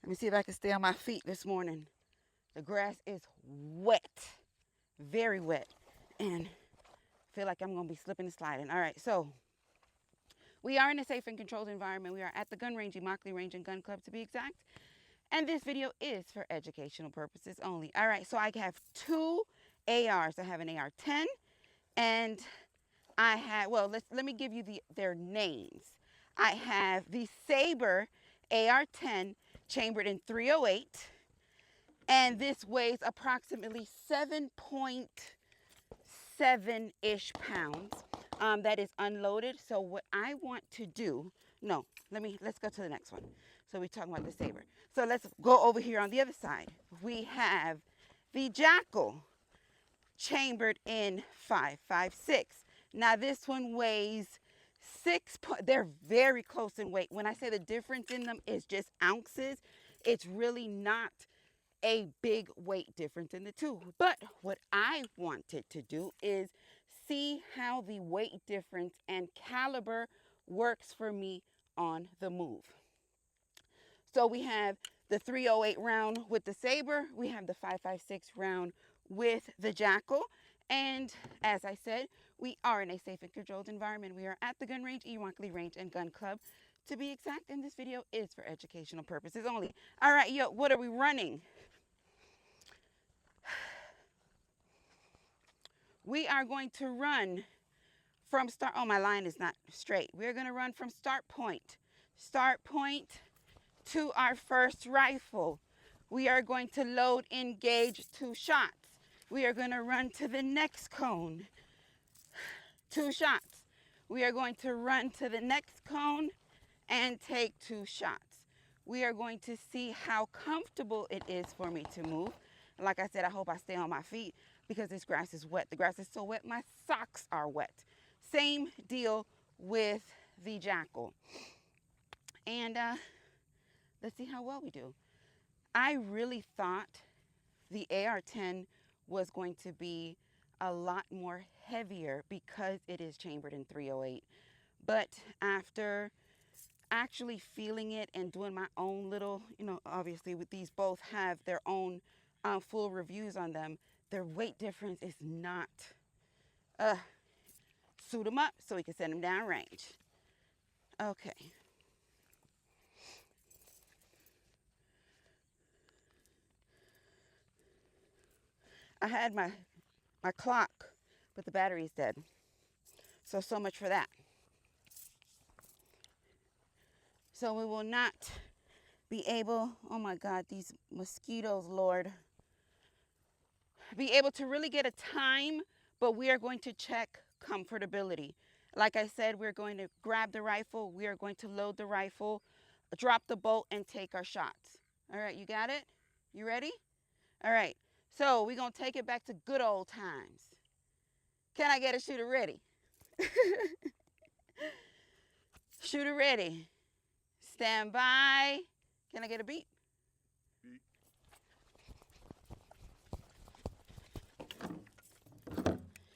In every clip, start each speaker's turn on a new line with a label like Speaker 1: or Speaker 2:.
Speaker 1: Let me see if I can stay on my feet this morning. The grass is wet, very wet, and I feel like I'm gonna be slipping and sliding. All right, so we are in a safe and controlled environment. We are at the gun range, Immokalee Range and Gun Club to be exact. And this video is for educational purposes only. All right, so I have two ARs. I have an AR-10 and I have, well, let me give you their names. I have the Saber AR-10 chambered in 308, and this weighs approximately 7.7-ish pounds. That is unloaded. So what I want to do, no, let's go to the next one. So we're talking about the Saber. So let's go over here on the other side. We have the Jackal chambered in 5.56. Now this one weighs they're very close in weight. When I say the difference in them is just ounces, it's really not a big weight difference in the two. But what I wanted to do is see how the weight difference and caliber works for me on the move. So we have the 308 round with the Saber. We have the 5.56 round with the Jackal. And as I said, we are in a safe and controlled environment. We are at the gun range, Immokalee Range and Gun Club to be exact. And this video is for educational purposes only. All right, yo, what are we running? We are going to run from start. Oh, my line is not straight. We're going to run from start point to our first rifle. We are going to load, engage 2 shots. We are going to run to the next cone, 2 shots. We are going to run to the next cone and take 2 shots. We are going to see how comfortable it is for me to move. Like I said, I hope I stay on my feet because this grass is wet. The grass is so wet, my socks are wet. Same deal with the Jackal. And let's see how well we do. I really thought the AR-10 was going to be a lot more heavier because it is chambered in 308. But after actually feeling it and doing my own little, obviously with these both have their own full reviews on them, their weight difference is not. Suit them up so we can send them down range. Okay. I had my clock, but the battery is dead. So much for that. So we will not be able, oh my God, these mosquitoes, Lord, be able to really get a time, but we are going to check comfortability. Like I said, we're going to grab the rifle, we are going to load the rifle, drop the bolt, and take our shots. All right, you got it? You ready? All right, so we're going to take it back to good old times. Can I get a shooter ready? Shooter ready. Stand by. Can I get a beep?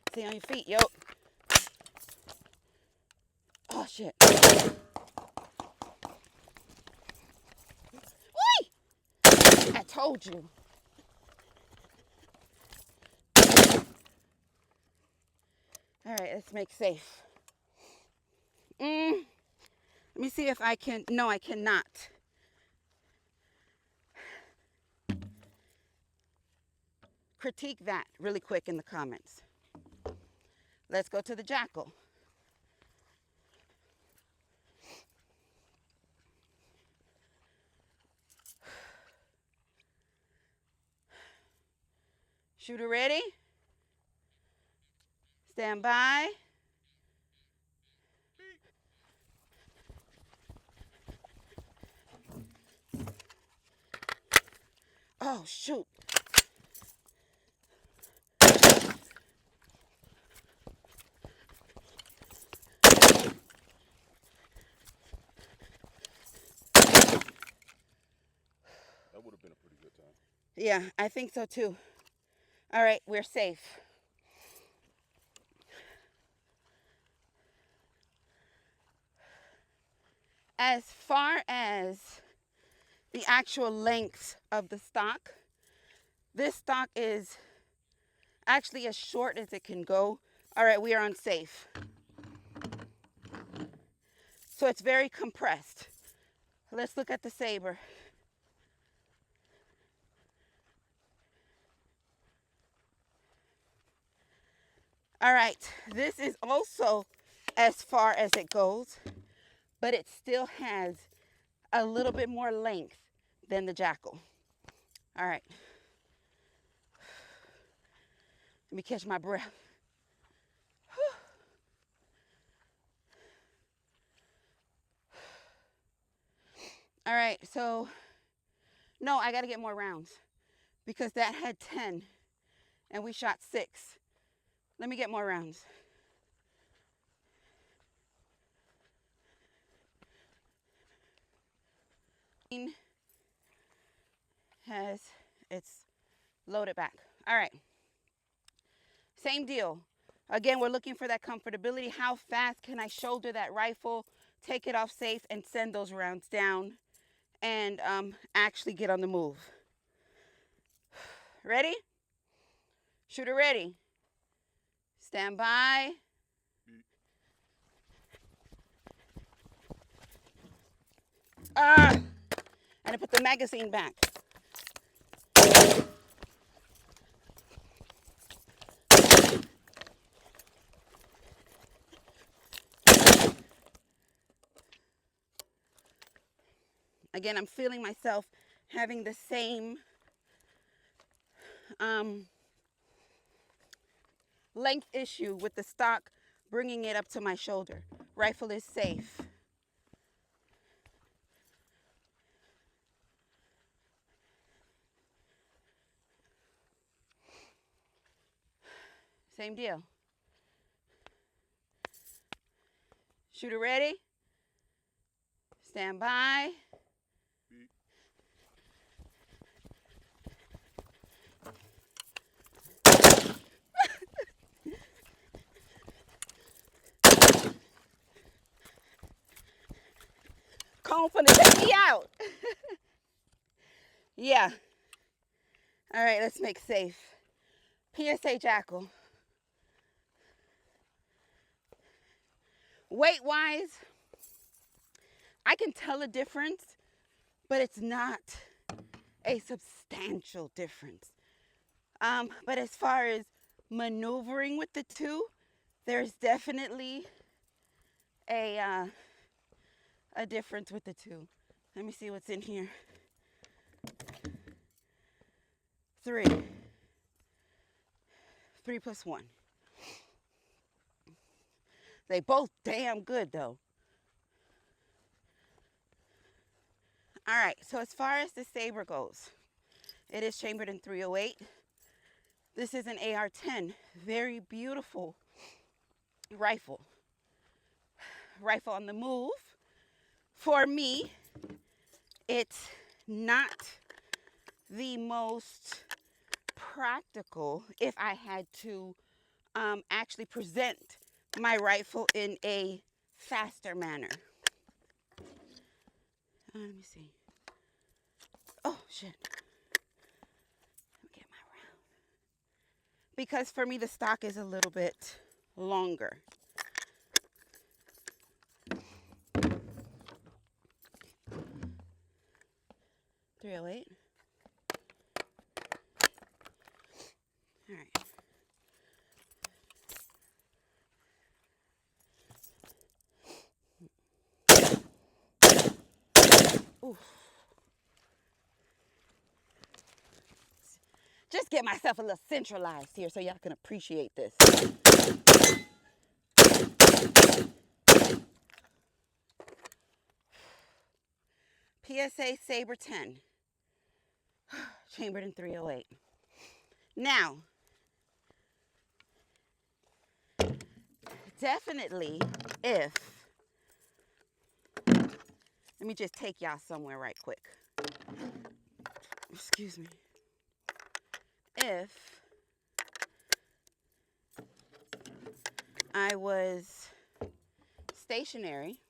Speaker 1: Stay on your feet, yo. Oh, shit. Whee! I told you. All right, let's make safe. Let me see if I can. No, I cannot. Critique that really quick in the comments. Let's go to the Jackal. Shooter ready? Stand by. Oh, shoot.
Speaker 2: That would have been a pretty good time.
Speaker 1: Yeah, I think so too. All right, we're safe. As far as the actual length of the stock. This stock is actually as short as it can go. All right, we are on safe. So it's very compressed. Let's look at the saber. All right, this is also as far as it goes, but it still has a little bit more length than the Jackal. All right. Let me catch my breath. All right, so no, I got to get more rounds because that had 10 and we shot 6. Let me get more rounds. Has it's loaded back. All right. Same deal. Again, we're looking for that comfortability. How fast can I shoulder that rifle, take it off safe, and send those rounds down and actually get on the move? Ready? Shooter ready. Stand by. And I put the magazine back. Again, I'm feeling myself having the same length issue with the stock, bringing it up to my shoulder. Rifle is safe. Same deal. Shooter ready. Stand by. Cone finna take me out. Yeah. All right, let's make safe. PSA Jackal. Weight-wise, I can tell a difference, but it's not a substantial difference. But as far as maneuvering with the two, there's definitely a difference with the two. Let me see what's in here. 3. 3 plus 1. They both damn good though. All right, so as far as the saber goes, it is chambered in 308. This is an AR-10, very beautiful rifle. Rifle on the move. For me, it's not the most practical if I had to actually present my rifle in a faster manner. Let me see. Oh, shit. Let me get my round. Because for me, the stock is a little bit longer. .308. All right. Oof. Just get myself a little centralized here so y'all can appreciate this. PSA Saber 10, chambered in 308. Now, definitely if, let me just take y'all somewhere right quick. Excuse me. If I was stationary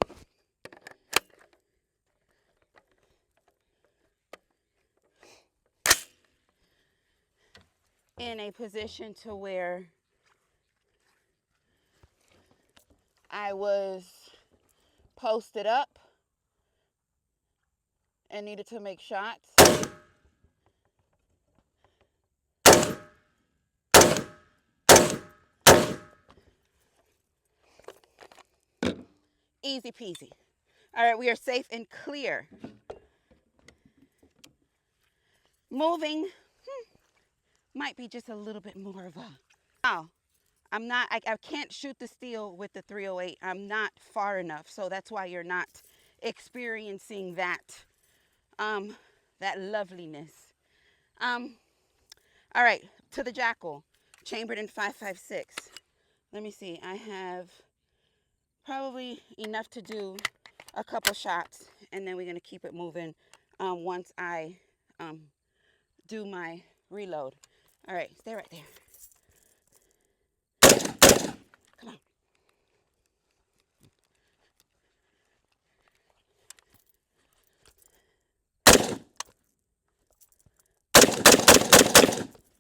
Speaker 1: in a position to where I was posted up and needed to make shots. Easy peasy. All right, we are safe and clear. Moving might be just a little bit more of a... Now, I can't shoot the steel with the 308. I'm not far enough, so that's why you're not experiencing that, that loveliness. All right, to the Jackal, chambered in 5.56. Let me see, I have probably enough to do a couple shots, and then we're gonna keep it moving once I do my reload. All right, stay right there. Come on.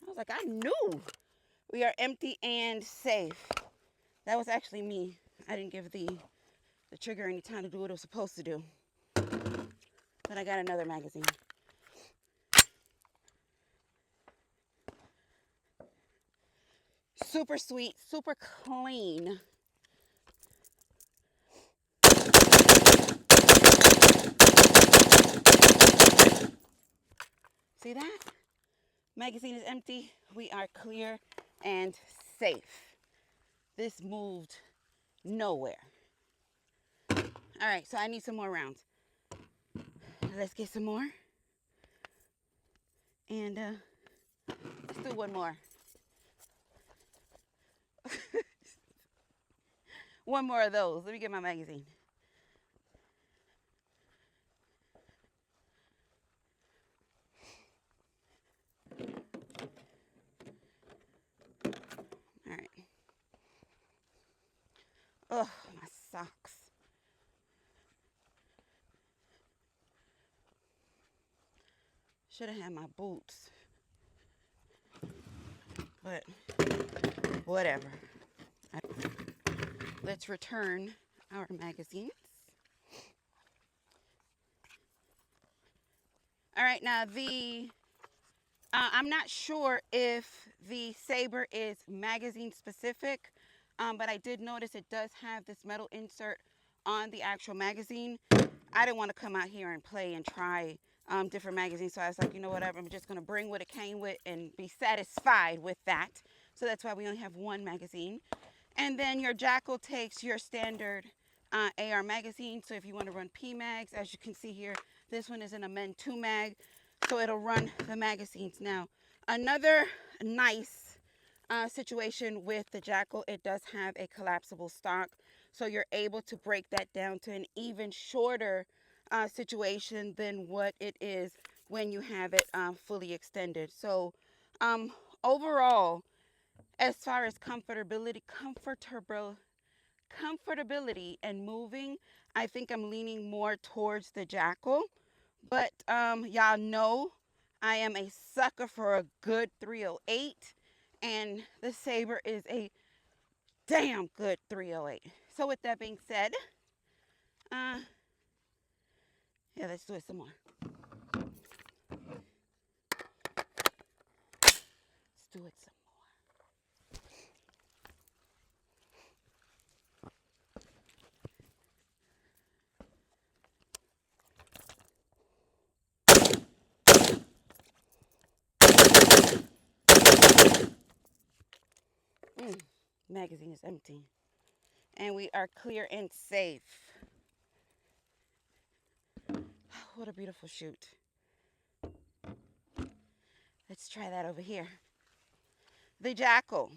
Speaker 1: I was like, I knew. We are empty and safe. That was actually me. I didn't give the trigger any time to do what it was supposed to do. But I got another magazine. Super sweet, super clean. See that? Magazine is empty. We are clear and safe. This moved nowhere. All right, so I need some more rounds. Let's get some more. And let's do one more. One more of those. Let me get my magazine. All right. Ugh, my socks. Should have had my boots. But whatever. Let's return our magazines. All right, now I'm not sure if the Saber is magazine specific, but I did notice it does have this metal insert on the actual magazine. I didn't want to come out here and play and try different magazines, so I was like, you know what, I'm just going to bring what it came with and be satisfied with that. So that's why we only have one magazine. And then your Jackal takes your standard AR magazine. So if you want to run PMags, as you can see here, this one is an Amend 2 mag, so it'll run the magazines. Now, another nice situation with the Jackal, it does have a collapsible stock, so you're able to break that down to an even shorter situation than what it is when you have it fully extended. So overall, as far as comfortability and moving, I think I'm leaning more towards the Jackal. But y'all know I am a sucker for a good 308, and the Saber is a damn good 308. So with that being said, yeah, let's do it some more. Let's do it some more. Magazine is empty. And we are clear and safe. What a beautiful shoot. Let's try that over here. The Jackal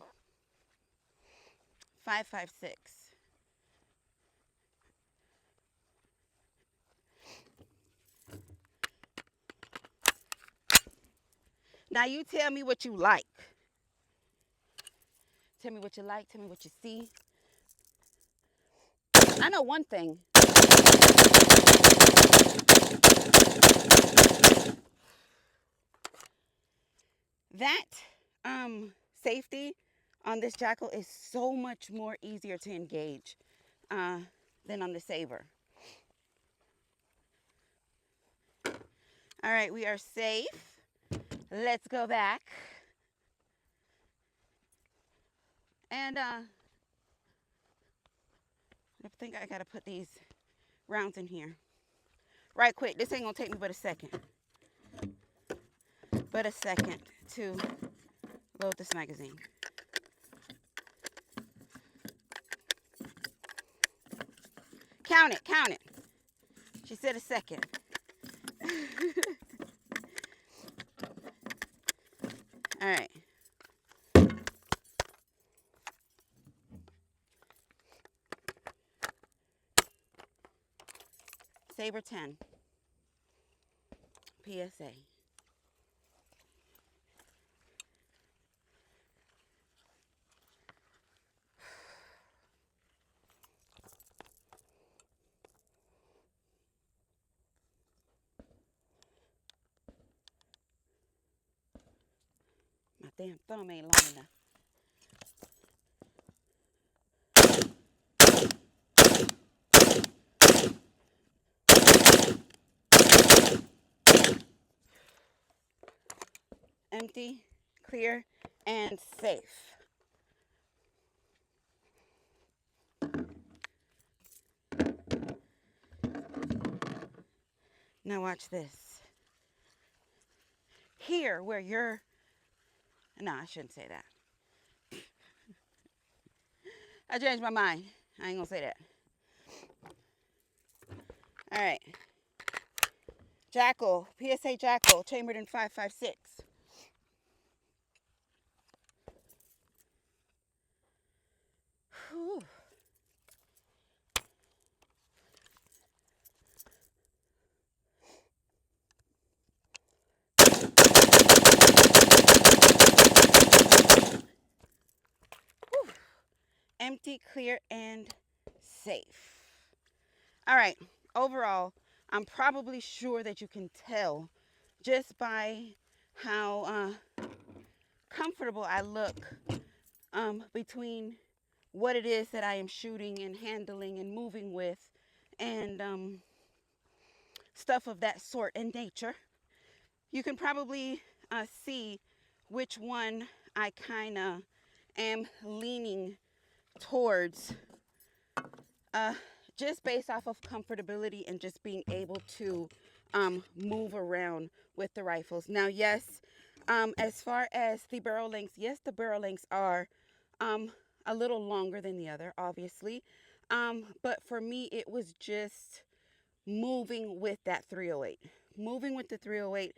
Speaker 1: 5.56. Now you tell me what you like. Tell me what you like. Tell me what you see. I know one thing. That safety on this Jackal is so much more easier to engage than on the Saber. All right, we are safe. Let's go back. And I think I gotta put these rounds in here. Right quick, this ain't gonna take me but a second. To load this magazine. Count it, count it. She said a second. All right. Saber 10. PSA. My damn thumb ain't long enough. Empty, clear, and safe. Now watch this. Here, where you're... No, I shouldn't say that. I changed my mind. I ain't gonna say that. All right. Jackal, PSA Jackal, chambered in 5.56. Whew. Whew. Empty, clear, and safe. All right. Overall, I'm probably sure that you can tell just by how comfortable I look between what it is that I am shooting and handling and moving with and stuff of that sort and nature. You can probably see which one I kind of am leaning towards just based off of comfortability and just being able to move around with the rifles. Now, yes, as far as the barrel lengths, yes, the barrel lengths are a little longer than the other, obviously. But for me, it was just moving with that 308. Moving with the 308,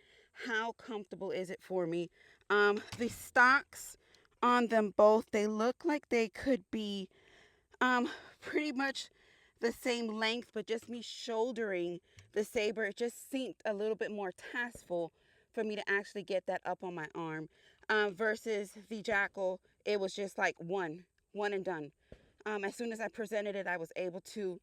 Speaker 1: how comfortable is it for me? The stocks on them both, they look like they could be pretty much the same length, but just me shouldering the Saber, it just seemed a little bit more taskful for me to actually get that up on my arm. Versus the Jackal, it was just like one and done. As soon as I presented it, I was able to,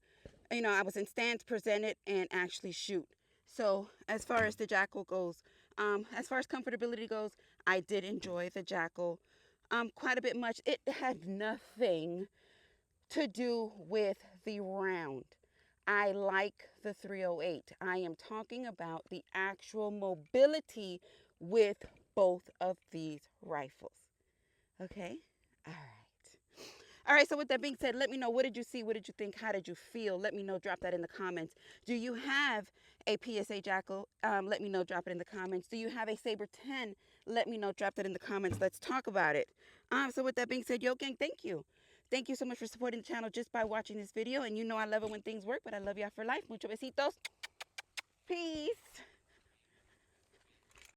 Speaker 1: I was in stance, present it, and actually shoot. So as far as the Jackal goes, as far as comfortability goes, I did enjoy the Jackal quite a bit much. It had nothing to do with the round. I like the 308. I am talking about the actual mobility with both of these rifles. Okay? All right. All right, so with that being said, let me know, what did you see? What did you think? How did you feel? Let me know. Drop that in the comments. Do you have a PSA Jackal? Let me know. Drop it in the comments. Do you have a Saber 10? Let me know. Drop that in the comments. Let's talk about it. So with that being said, Yo Gang, thank you. Thank you so much for supporting the channel just by watching this video. And you know I love it when things work, but I love y'all for life. Mucho besitos. Peace.